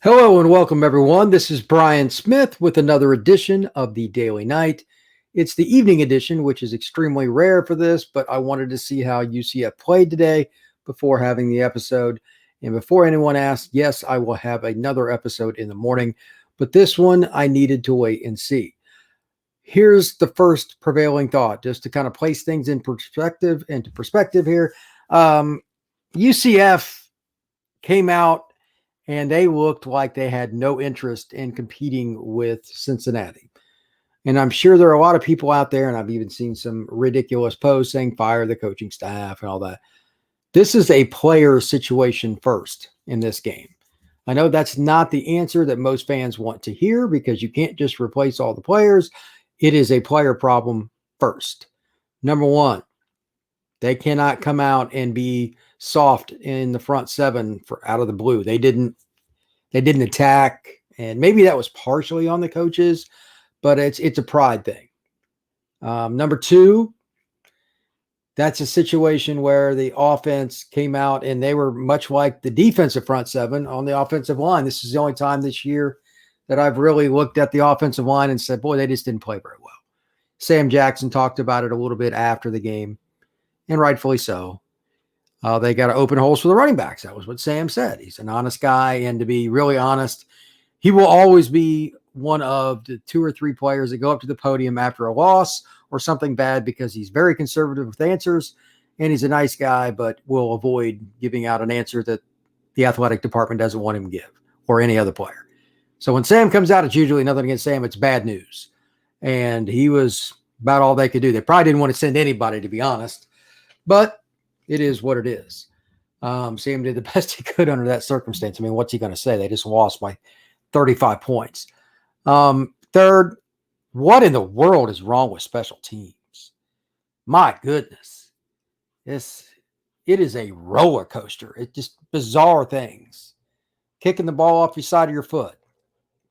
Hello and welcome, everyone. This is Brian Smith with another edition of the Daily Night. It's the evening edition, which is extremely rare for this, but I wanted to see how UCF played today before having the episode. And before anyone asks, yes, I will have another episode in the morning, but this one I needed to wait and see. Here's the first prevailing thought, just to kind of place things in perspective here. UCF came out and they looked like they had no interest in competing with Cincinnati. And I'm sure there are a lot of people out there, and I've even seen some ridiculous posts saying fire the coaching staff and all that. This is a player situation first in this game. I know that's not the answer that most fans want to hear because you can't just replace all the players. It is a player problem first. Number one, they cannot come out and be soft in the front seven for out of the blue. They didn't attack, and maybe that was partially on the coaches, but it's a pride thing. Number two, that's a situation where the offense came out and they were much like the defensive front seven on the offensive line. This is the only time this year that I've really looked at the offensive line and said, boy, they just didn't play very well. Sam Jackson talked about it a little bit after the game, and rightfully so. They got to open holes for the running backs. That was what Sam said. He's an honest guy, and to be really honest, he will always be one of the two or three players that go up to the podium after a loss or something bad because he's very conservative with answers, and he's a nice guy, but will avoid giving out an answer that the athletic department doesn't want him to give or any other player. So when Sam comes out, it's usually nothing against Sam. It's bad news, and he was about all they could do. They probably didn't want to send anybody, to be honest, but it is what it is. Sam did the best he could under that circumstance. I mean, what's he going to say? They just lost by 35 points. Third, what in the world is wrong with special teams? My goodness. It is a roller coaster. It's just bizarre things. Kicking the ball off your side of your foot.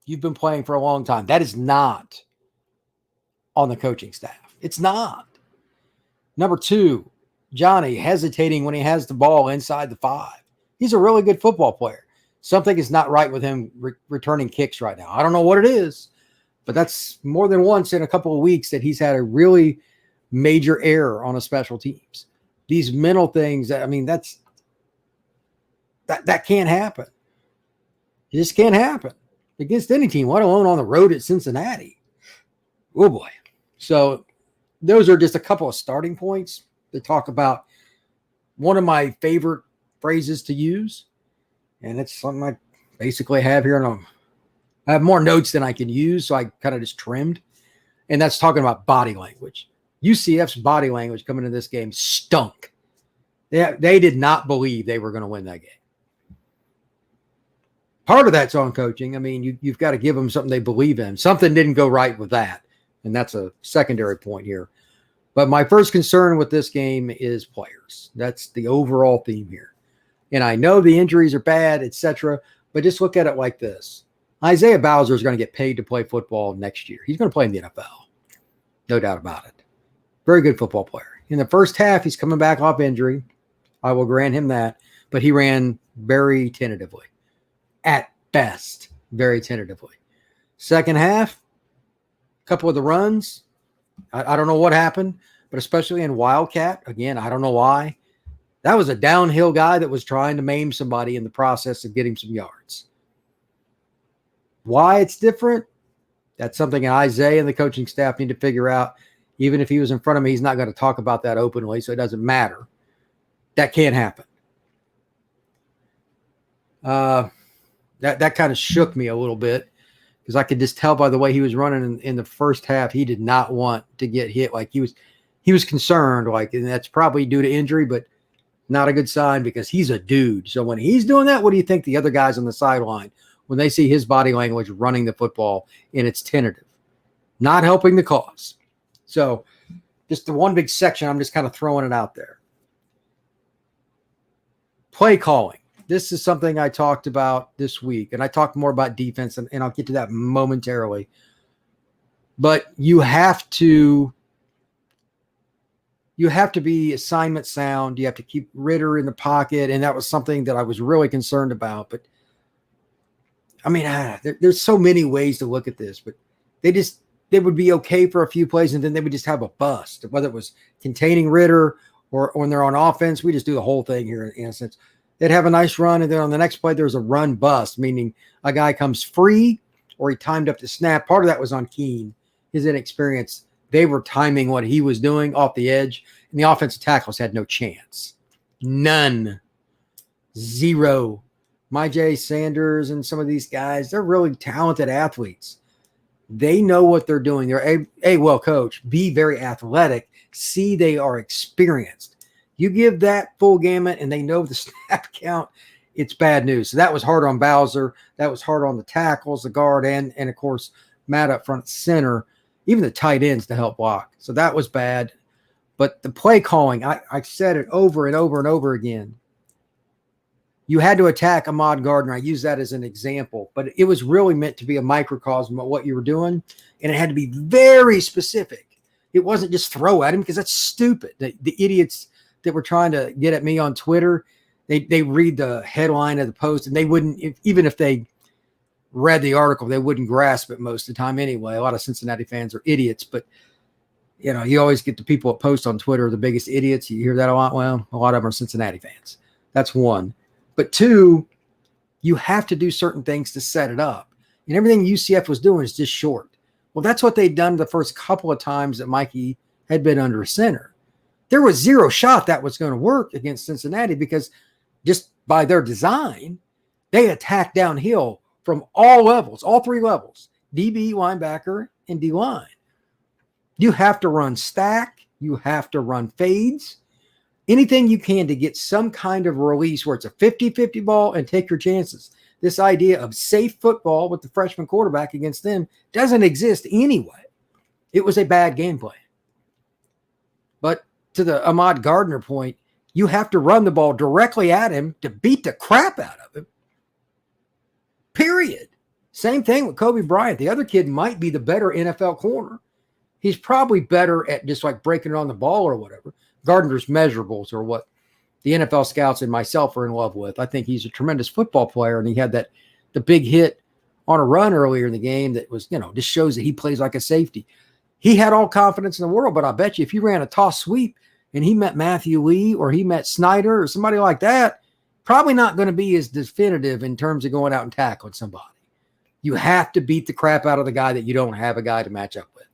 You've been playing for a long time. That is not on the coaching staff. It's not. Number two, Johnny hesitating when he has the ball inside the 5. He's a really good football player. Something is not right with him returning kicks right now. I don't know what it is, but that's more than once in a couple of weeks that he's had a really major error on a special teams. These mental things, I mean, that can't happen. It just can't happen against any team, let alone on the road at Cincinnati. Oh, boy. So those are just a couple of starting points to talk about one of my favorite phrases to use. And it's something I basically have here. And I have more notes than I can use, so I kind of just trimmed. And that's talking about body language. UCF's body language coming into this game stunk. They did not believe they were going to win that game. Part of that's on coaching. I mean, you've got to give them something they believe in. Something didn't go right with that. And that's a secondary point here. But my first concern with this game is players. That's the overall theme here. And I know the injuries are bad, etc., but just look at it like this. Isaiah Bowser is going to get paid to play football next year. He's going to play in the NFL. No doubt about it. Very good football player. In the first half, he's coming back off injury. I will grant him that. But he ran very tentatively. At best, very tentatively. Second half, a couple of the runs, I don't know what happened, but especially in Wildcat, again, I don't know why. That was a downhill guy that was trying to maim somebody in the process of getting some yards. Why it's different, that's something Isaiah and the coaching staff need to figure out. Even if he was in front of me, he's not going to talk about that openly, so it doesn't matter. That can't happen. That kind of shook me a little bit, because I could just tell by the way he was running in the first half, he did not want to get hit. Like he was concerned, and that's probably due to injury, but not a good sign because he's a dude. So when he's doing that, what do you think the other guys on the sideline, when they see his body language running the football and it's tentative, not helping the cause? So just the one big section, I'm just kind of throwing it out there. Play calling. This is something I talked about this week, and I talked more about defense, and I'll get to that momentarily. But you have to be assignment sound. You have to keep Ritter in the pocket, and that was something that I was really concerned about. But I mean, there's so many ways to look at this, but they would be okay for a few plays, and then they would just have a bust, whether it was containing Ritter or when they're on offense. We just do the whole thing here in a sense. They'd have a nice run, and then on the next play, there's a run bust, meaning a guy comes free or he timed up the snap. Part of that was on Keene, his inexperience. They were timing what he was doing off the edge, and the offensive tackles had no chance. None. Zero. Myjai Sanders and some of these guys, they're really talented athletes. They know what they're doing. They're A, well coached, B, very athletic, C, they are experienced. You give that full gamut and they know the snap count, it's bad news. So that was hard on Bowser. That was hard on the tackles, the guard, and of course, Matt up front center, even the tight ends to help block. So that was bad. But the play calling, I said it over and over and over again. You had to attack Ahmad Gardner. I use that as an example, but it was really meant to be a microcosm of what you were doing, and it had to be very specific. It wasn't just throw at him, because that's stupid. The idiots that were trying to get at me on Twitter, they read the headline of the post, and they wouldn't, even if they read the article, they wouldn't grasp it most of the time anyway. A lot of Cincinnati fans are idiots, but you know, you always get the people that post on Twitter are the biggest idiots. You hear that a lot. Well, a lot of them are Cincinnati fans. That's one. But two, you have to do certain things to set it up. And everything UCF was doing is just short. Well, that's what they'd done the first couple of times that Mikey had been under center. There was zero shot that was going to work against Cincinnati, because just by their design, they attacked downhill from all levels, all three levels, DB, linebacker, and D-line. You have to run stack. You have to run fades. Anything you can to get some kind of release where it's a 50-50 ball and take your chances. This idea of safe football with the freshman quarterback against them doesn't exist anyway. It was a bad game plan. But to the Ahmad Gardner point, you have to run the ball directly at him to beat the crap out of him. Period. Same thing with Coby Bryant. The other kid might be the better NFL corner. He's probably better at just like breaking it on the ball or whatever. Gardner's measurables are what the NFL scouts and myself are in love with. I think he's a tremendous football player, and he had the big hit on a run earlier in the game that was, just shows that he plays like a safety. He had all confidence in the world, but I bet you if you ran a toss sweep and he met Matthew Lee or he met Snyder or somebody like that, probably not going to be as definitive in terms of going out and tackling somebody. You have to beat the crap out of the guy that you don't have a guy to match up with.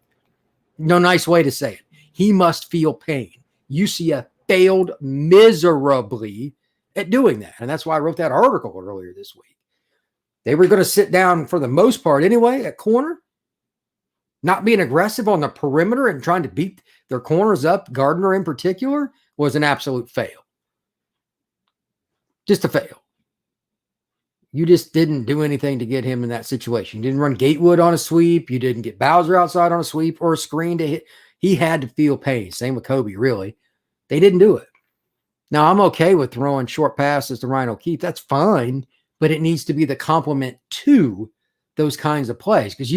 No nice way to say it. He must feel pain. UCF failed miserably at doing that. And that's why I wrote that article earlier this week. They were going to sit down for the most part anyway at corner, not being aggressive on the perimeter and trying to beat their corners up. Gardner in particular was an absolute fail. Just a fail. You just didn't do anything to get him in that situation. You didn't run Gatewood on a sweep. You didn't get Bowser outside on a sweep or a screen to hit. He had to feel pain. Same with Coby, really. They didn't do it. Now, I'm okay with throwing short passes to Ryan O'Keefe. That's fine, but it needs to be the complement to those kinds of plays. Because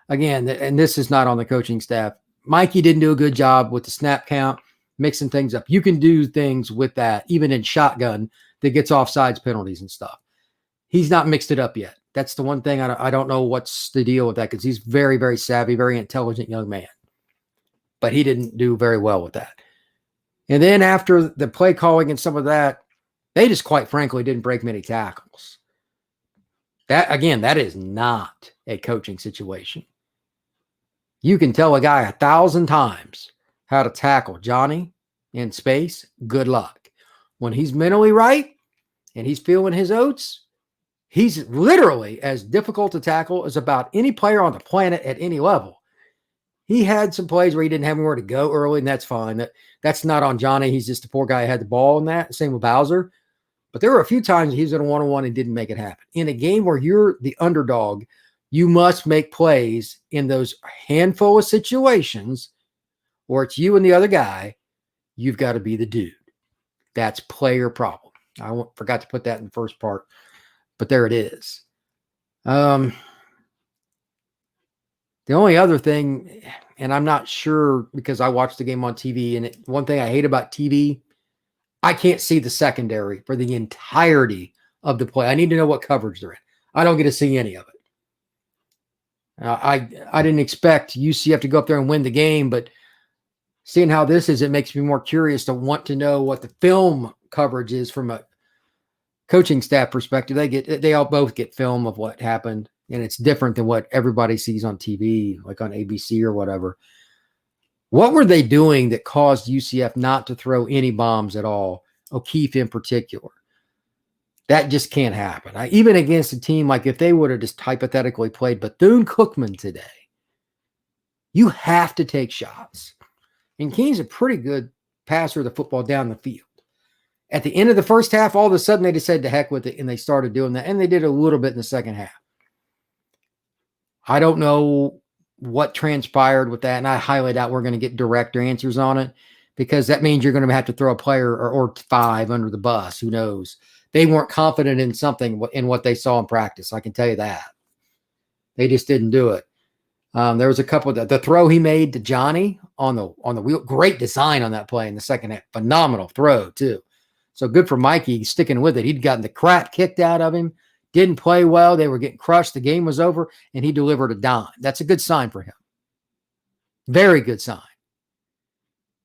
again, and this is not on the coaching staff, Mikey didn't do a good job with the snap count, mixing things up. You can do things with that, even in shotgun, that gets offsides penalties and stuff. He's not mixed it up yet. That's the one thing I don't know what's the deal with that, because he's very, very savvy, very intelligent young man. But he didn't do very well with that. And then after the play calling and some of that, they just quite frankly didn't break many tackles. That, again, that is not a coaching situation. You can tell a guy 1,000 times how to tackle Johnny in space. Good luck. When he's mentally right and he's feeling his oats, he's literally as difficult to tackle as about any player on the planet at any level. He had some plays where he didn't have anywhere to go early, and that's fine. That's not on Johnny. He's just a poor guy who had the ball in that. Same with Bowser. But there were a few times he was in a one-on-one and didn't make it happen. In a game where you're the underdog, you must make plays in those handful of situations where it's you and the other guy. You've got to be the dude. That's player problem. I forgot to put that in the first part, but there it is. The only other thing, and I'm not sure because I watched the game on TV, and one thing I hate about TV, I can't see the secondary for the entirety of the play. I need to know what coverage they're in. I don't get to see any of it. I didn't expect UCF to go up there and win the game, but seeing how this is, it makes me more curious to want to know what the film coverage is from a coaching staff perspective. They all both get film of what happened, and it's different than what everybody sees on TV, like on ABC or whatever. What were they doing that caused UCF not to throw any bombs at all? O'Keefe in particular. That just can't happen. Even against a team, like if they would have just hypothetically played Bethune-Cookman today, you have to take shots. And Keene's a pretty good passer of the football down the field. At the end of the first half, all of a sudden they decided to heck with it, and they started doing that. And they did a little bit in the second half. I don't know what transpired with that, and I highly doubt we're going to get direct answers on it, because that means you're going to have to throw a player or five under the bus. Who knows? They weren't confident in something in what they saw in practice. I can tell you that. They just didn't do it. There was a couple of the throw he made to Johnny on the wheel. Great design on that play in the second half. Phenomenal throw, too. So good for Mikey sticking with it. He'd gotten the crap kicked out of him. Didn't play well. They were getting crushed. The game was over, and he delivered a dime. That's a good sign for him. Very good sign.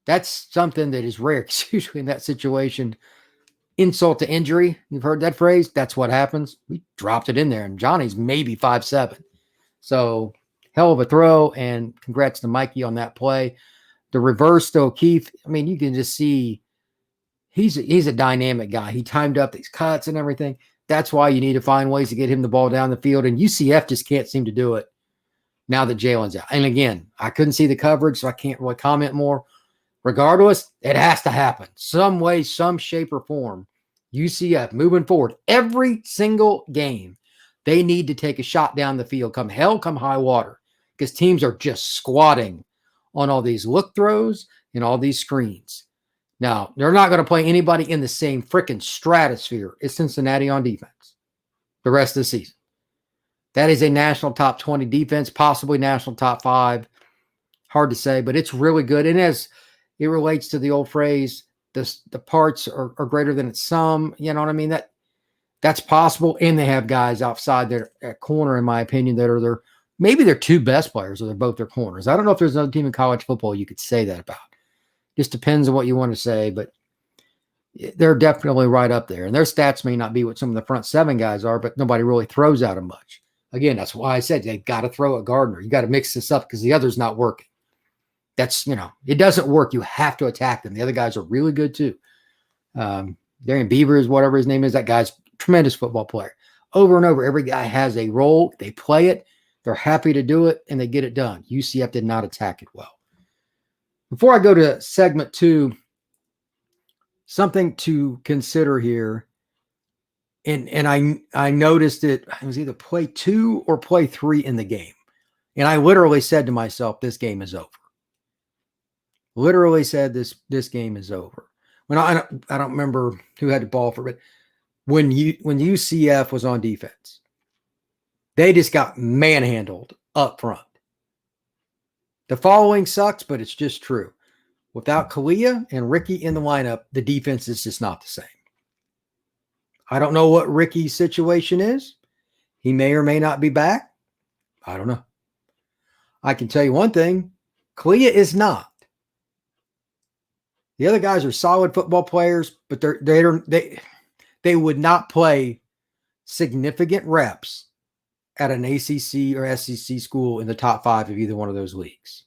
That's something that is rare, because usually in that situation, insult to injury. You've heard that phrase? That's what happens. We dropped it in there, and Johnny's maybe 5'7". So hell of a throw, and congrats to Mikey on that play. The reverse to O'Keefe, I mean, you can just see he's a dynamic guy. He timed up these cuts and everything. That's why you need to find ways to get him the ball down the field, and UCF just can't seem to do it now that Jalen's out. And again, I couldn't see the coverage, so I can't really comment more. Regardless, it has to happen. Some way, some shape or form. UCF moving forward. Every single game, they need to take a shot down the field. Come hell, come high water. Because teams are just squatting on all these look throws and all these screens. Now, they're not going to play anybody in the same freaking stratosphere as Cincinnati on defense the rest of the season. That is a national top 20 defense, possibly national top 5. Hard to say, but it's really good. And as it relates to the old phrase, the parts are greater than its sum. You know what I mean? That's possible. And they have guys outside there at corner, in my opinion, that are maybe their two best players, or they're both their corners. I don't know if there's another team in college football you could say that about. Just depends on what you want to say, but they're definitely right up there. And their stats may not be what some of the front 7 guys are, but nobody really throws at them much. Again, that's why I said they've got to throw at Gardner. You got to mix this up because the other's not working. That's, it doesn't work. You have to attack them. The other guys are really good too. Darian Beavers, whatever his name is, that guy's a tremendous football player. Over and over, every guy has a role. They play it. They're happy to do it, and they get it done. UCF did not attack it well. Before I go to segment 2, something to consider here, and I noticed it was either play 2 or play 3 in the game. And I literally said to myself, this game is over. Literally said this game is over. When I don't remember who had the ball for it, but when UCF was on defense, they just got manhandled up front. The following sucks, but it's just true. Without Kalia and Ricky in the lineup, the defense is just not the same. I don't know what Ricky's situation is. He may or may not be back. I don't know. I can tell you one thing. Kalia is not. The other guys are solid football players, but they would not play significant reps at an ACC or SEC school in the top 5 of either one of those leagues.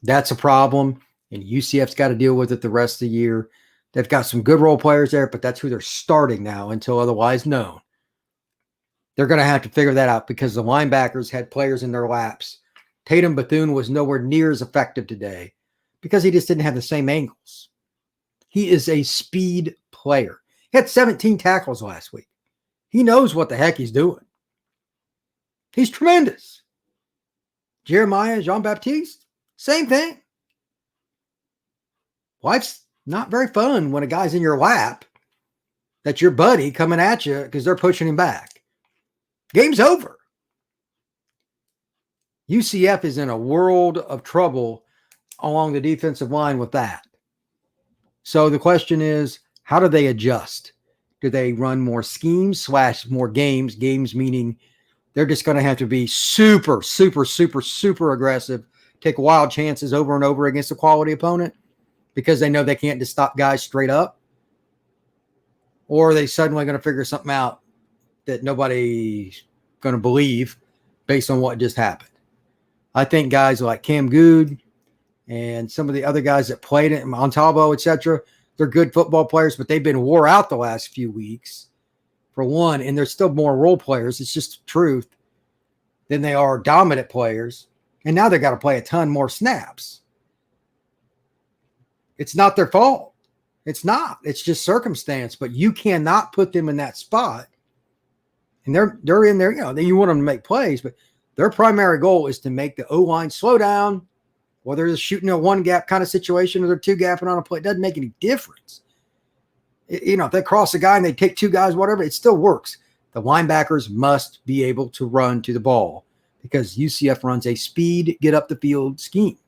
That's a problem, and UCF's got to deal with it the rest of the year. They've got some good role players there, but that's who they're starting now until otherwise known. They're going to have to figure that out because the linebackers had players in their laps. Tatum Bethune was nowhere near as effective today because he just didn't have the same angles. He is a speed player. He had 17 tackles last week. He knows what the heck he's doing. He's tremendous. Jeremiah Jean-Baptiste, same thing. Life's not very fun when a guy's in your lap that's your buddy coming at you because they're pushing him back. Game's over. UCF is in a world of trouble along the defensive line with that. So the question is, how do they adjust? Do they run more schemes / more games? Games meaning they're just going to have to be super, super, super, super aggressive, take wild chances over and over against a quality opponent because they know they can't just stop guys straight up? Or are they suddenly going to figure something out that nobody's going to believe based on what just happened? I think guys like Cam Good and some of the other guys that played it, Montalvo, etc., they're good football players, but they've been wore out the last few weeks, for one, and they're still more role players. It's just the truth than they are dominant players. And now they've got to play a ton more snaps. It's not their fault. It's not. It's just circumstance, but you cannot put them in that spot. And they're in there, you want them to make plays, but their primary goal is to make the O-line slow down, whether they're shooting a one gap kind of situation or they're two gapping on a play. It doesn't make any difference. If they cross a guy and they take two guys, whatever, it still works. The linebackers must be able to run to the ball because UCF runs a speed, get up the field scheme.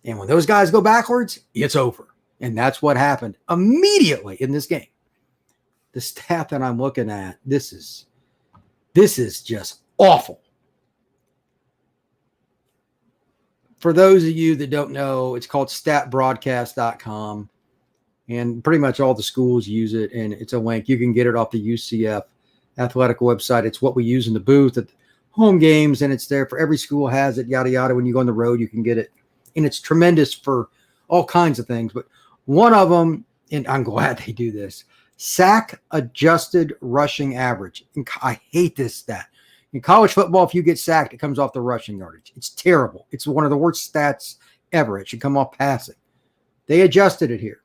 And when those guys go backwards, it's over. And that's what happened immediately in this game. The stat that I'm looking at, this is just awful. For those of you that don't know, it's called statbroadcast.com. And pretty much all the schools use it. And it's a link. You can get it off the UCF athletic website. It's what we use in the booth at home games. And it's there for every school has it, yada, yada. When you go on the road, you can get it. And it's tremendous for all kinds of things. But one of them, and I'm glad they do this, sack adjusted rushing average. And I hate this stat. In college football, if you get sacked, it comes off the rushing yardage. It's terrible. It's one of the worst stats ever. It should come off passing. They adjusted it here.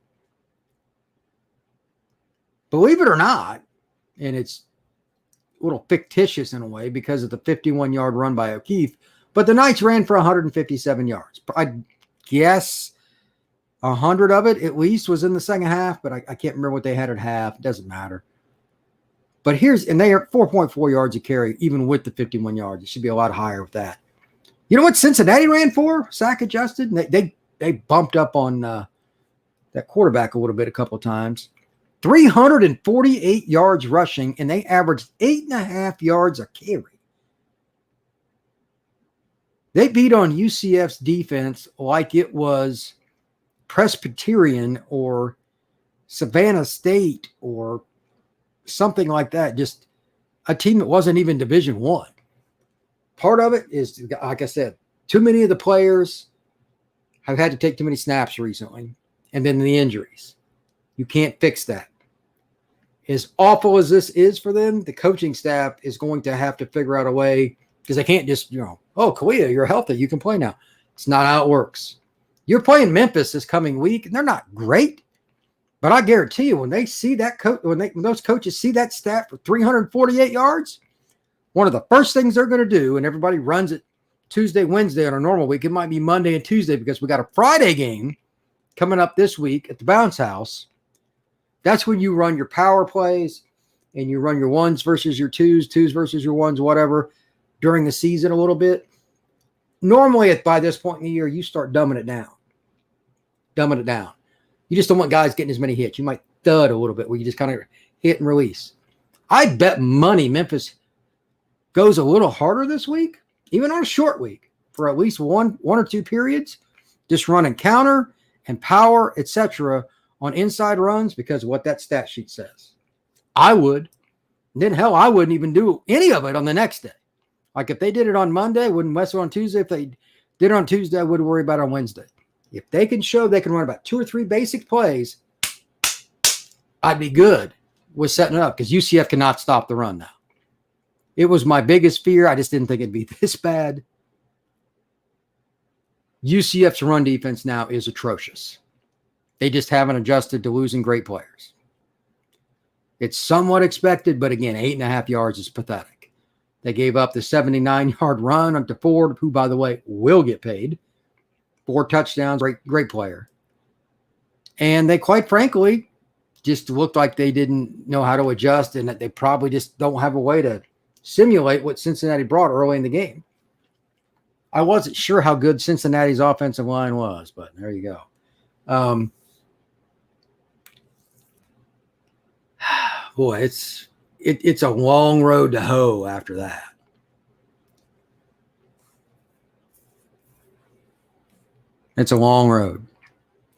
Believe it or not, and it's a little fictitious in a way because of the 51-yard run by O'Keefe, but the Knights ran for 157 yards. I guess 100 of it at least was in the second half, but I can't remember what they had at half. It doesn't matter. But and they are 4.4 yards a carry, even with the 51 yards. It should be a lot higher with that. You know what Cincinnati ran for, sack adjusted? They bumped up on that quarterback a little bit a couple of times. 348 yards rushing, and they averaged 8.5 yards a carry. They beat on UCF's defense like it was Presbyterian or Savannah State or something like that. Just a team that wasn't even Division I. Part of it is, like I said, too many of the players have had to take too many snaps recently, and then the injuries. You can't fix that. As awful as this is for them, the coaching staff is going to have to figure out a way because they can't just, oh, Kalia, you're healthy. You can play now. It's not how it works. You're playing Memphis this coming week, and they're not great. But I guarantee you, when they see that when those coaches see that stat for 348 yards, one of the first things they're going to do, and everybody runs it Tuesday, Wednesday on a normal week. It might be Monday and Tuesday because we got a Friday game coming up this week at the Bounce House. That's when you run your power plays and you run your ones versus your twos versus your ones, whatever, during the season a little bit. Normally, by this point in the year, you start dumbing it down. You just don't want guys getting as many hits. You might thud a little bit where you just kind of hit and release. I bet money Memphis goes a little harder this week, even on a short week, for at least one or two periods, just running counter and power, etc., on inside runs because of what that stat sheet says. I would. And then, hell, I wouldn't even do any of it on the next day. Like if they did it on Monday, I wouldn't mess it on Tuesday. If they did it on Tuesday, I wouldn't worry about it on Wednesday. If they can show they can run about 2 or 3 basic plays, I'd be good with setting it up because UCF cannot stop the run now. It was my biggest fear. I just didn't think it'd be this bad. UCF's run defense now is atrocious. They just haven't adjusted to losing great players. It's somewhat expected, but again, 8.5 yards is pathetic. They gave up the 79-yard run onto Ford, who, by the way, will get paid. 4 touchdowns, great player. And they, quite frankly, just looked like they didn't know how to adjust and that they probably just don't have a way to simulate what Cincinnati brought early in the game. I wasn't sure how good Cincinnati's offensive line was, but there you go. Boy, it's a long road to hoe after that. It's a long road.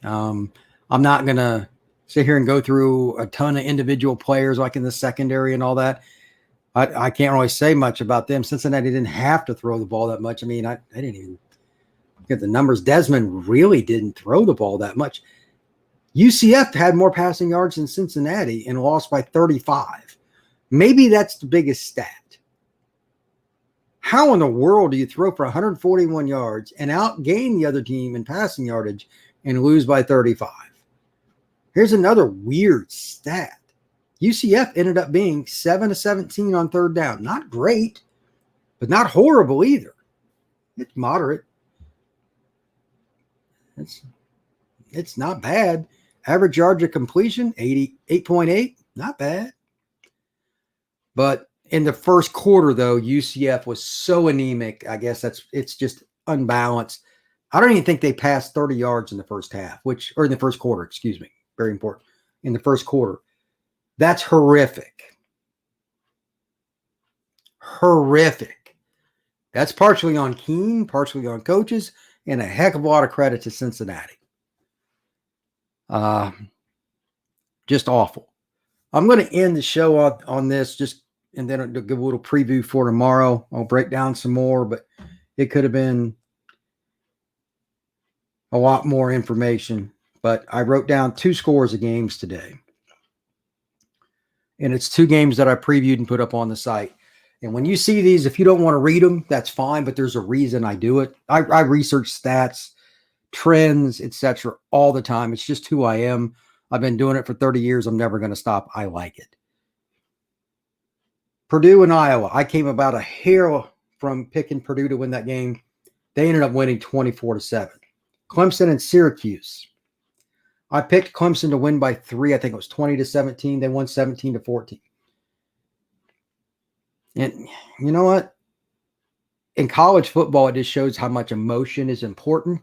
I'm not going to sit here and go through a ton of individual players like in the secondary and all that. I can't really say much about them. Cincinnati didn't have to throw the ball that much. I mean, I didn't even get the numbers. Desmond really didn't throw the ball that much. UCF had more passing yards than Cincinnati and lost by 35. Maybe that's the biggest stat. How in the world do you throw for 141 yards and outgain the other team in passing yardage and lose by 35? Here's another weird stat. UCF ended up being 7-17 on third down. Not great, but not horrible either. It's moderate. It's not bad. Average yards of completion, 88.8. Not bad. But in the first quarter, though, UCF was so anemic. I guess it's just unbalanced. I don't even think they passed 30 yards in the first half, or in the first quarter, excuse me. Very important. In the first quarter. That's horrific. Horrific. That's partially on Keene, partially on coaches, and a heck of a lot of credit to Cincinnati. Just awful. I'm going to end the show on this, and then I'll give a little preview for tomorrow. I'll break down some more, but it could have been a lot more information. But I wrote down 2 scores of games today. And it's 2 games that I previewed and put up on the site. And when you see these, if you don't want to read them, that's fine, but there's a reason I do it. I research stats, trends, etc. all the time. It's just who I am. I've been doing it for 30 years. I'm never going to stop. I like it. Purdue and Iowa. I came about a hair from picking Purdue to win that game. They ended up winning 24-7. Clemson and Syracuse. I picked Clemson to win by 3. I think it was 20-17. They won 17-14. And you know what? In college football, it just shows how much emotion is important.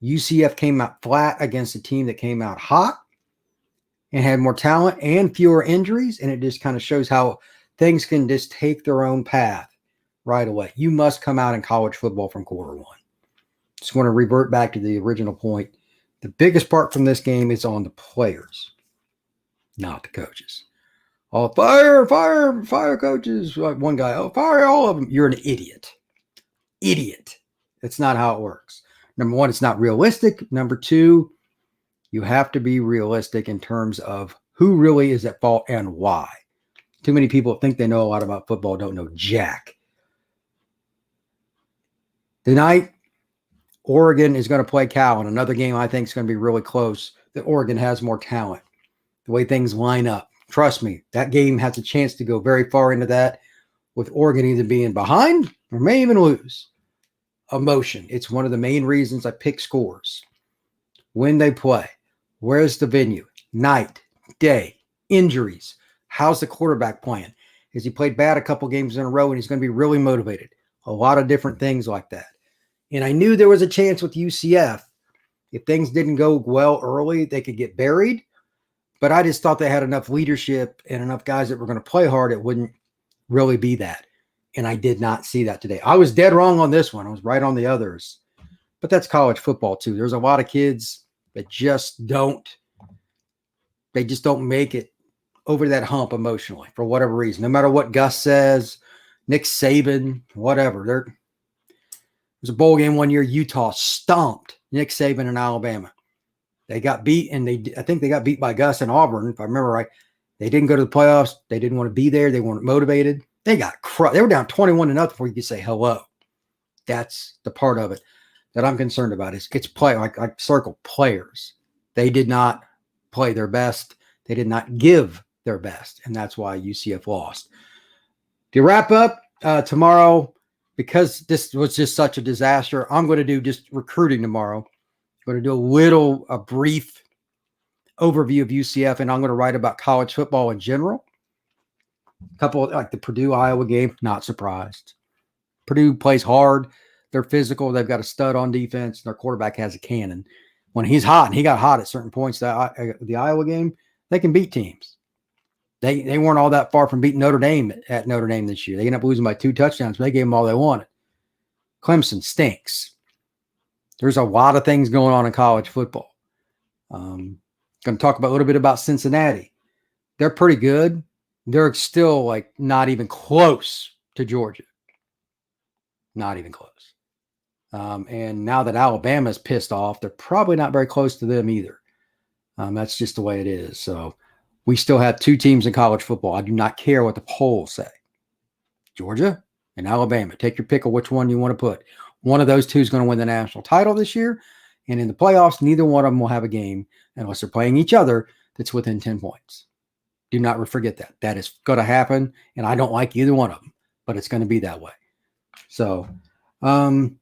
UCF came out flat against a team that came out hot and had more talent and fewer injuries. And it just kind of shows how things can just take their own path right away. You must come out in college football from quarter 1. Just want to revert back to the original point. The biggest part from this game is on the players, not the coaches. Oh, fire coaches. Like one guy, fire all of them. You're an idiot. Idiot. That's not how it works. Number 1, it's not realistic. Number 2, you have to be realistic in terms of who really is at fault and why. Too many people think they know a lot about football, don't know jack. Tonight, Oregon is going to play Cal in another game I think is going to be really close. That Oregon has more talent. The way things line up. Trust me, that game has a chance to go very far into that with Oregon either being behind or may even lose. Emotion. It's one of the main reasons I pick scores. When they play. Where's the venue? Night, day, injuries. How's the quarterback playing? Has he played bad a couple games in a row and he's going to be really motivated? A lot of different things like that. And I knew there was a chance with UCF. If things didn't go well early, they could get buried. But I just thought they had enough leadership and enough guys that were going to play hard. It wouldn't really be that. And I did not see that today. I was dead wrong on this one. I was right on the others. But that's college football too. There's a lot of kids that just don't make it over that hump emotionally for whatever reason. No matter what Gus says, Nick Saban, whatever. There was a bowl game one year. Utah stomped Nick Saban in Alabama. They got beat, and I think they got beat by Gus and Auburn, if I remember right. They didn't go to the playoffs. They didn't want to be there. They weren't motivated. They got crushed. They were down 21-0 before you could say hello. That's the part of it that I'm concerned about. It's play. I circle players. They did not play their best. They did not give their best, and that's why UCF lost. To wrap up tomorrow, because this was just such a disaster, I'm going to do just recruiting tomorrow. I'm going to do a brief overview of UCF, and I'm going to write about college football in general. A couple like the Purdue-Iowa game, not surprised. Purdue plays hard. They're physical. They've got a stud on defense. Their quarterback has a cannon. When he's hot, and he got hot at certain points, the Iowa game, they can beat teams. They weren't all that far from beating Notre Dame at Notre Dame this year. They ended up losing by 2 touchdowns, but they gave them all they wanted. Clemson stinks. There's a lot of things going on in college football. Going to talk about a little bit about Cincinnati. They're pretty good. They're still like not even close to Georgia. Not even close. And now that Alabama's pissed off, they're probably not very close to them either. That's just the way it is. So we still have 2 teams in college football. I do not care what the polls say. Georgia and Alabama. Take your pick of which one you want to put. One of those 2 is going to win the national title this year. And in the playoffs, neither one of them will have a game unless they're playing each other that's within 10 points. Do not forget that. That is going to happen. And I don't like either one of them, but it's going to be that way. So I'm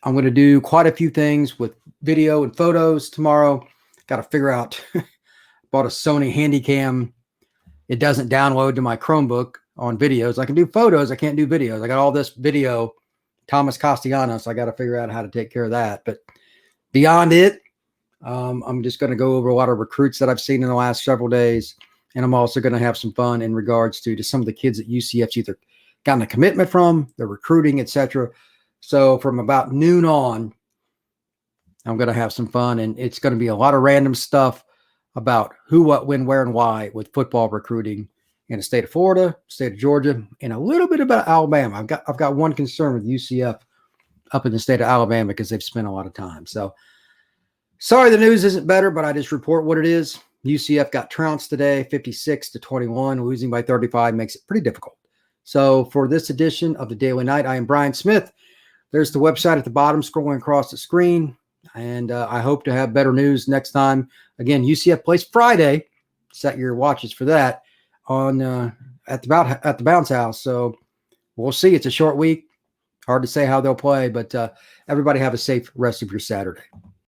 going to do quite a few things with video and photos tomorrow. Got to figure out, bought a Sony Handycam. It doesn't download to my Chromebook on videos. I can do photos. I can't do videos. I got all this video, Thomas Castellanos. So I got to figure out how to take care of that. But beyond it, I'm just going to go over a lot of recruits that I've seen in the last several days. And I'm also going to have some fun in regards to some of the kids at UCF's either gotten a commitment from, they're recruiting, etc. So from about noon on, I'm going to have some fun, and it's going to be a lot of random stuff about who, what, when, where, and why with football recruiting in the state of Florida, state of Georgia, and a little bit about Alabama. I've got one concern with UCF up in the state of Alabama because they've spent a lot of time. So sorry the news isn't better, but I just report what it is. UCF got trounced today, 56-21. Losing by 35 makes it pretty difficult. So for this edition of the Daily Night, I am Brian Smith. There's the website at the bottom scrolling across the screen. And I hope to have better news next time. Again, UCF plays Friday. Set your watches for that on at the Bounce House. So we'll see. It's a short week. Hard to say how they'll play, but everybody have a safe rest of your Saturday.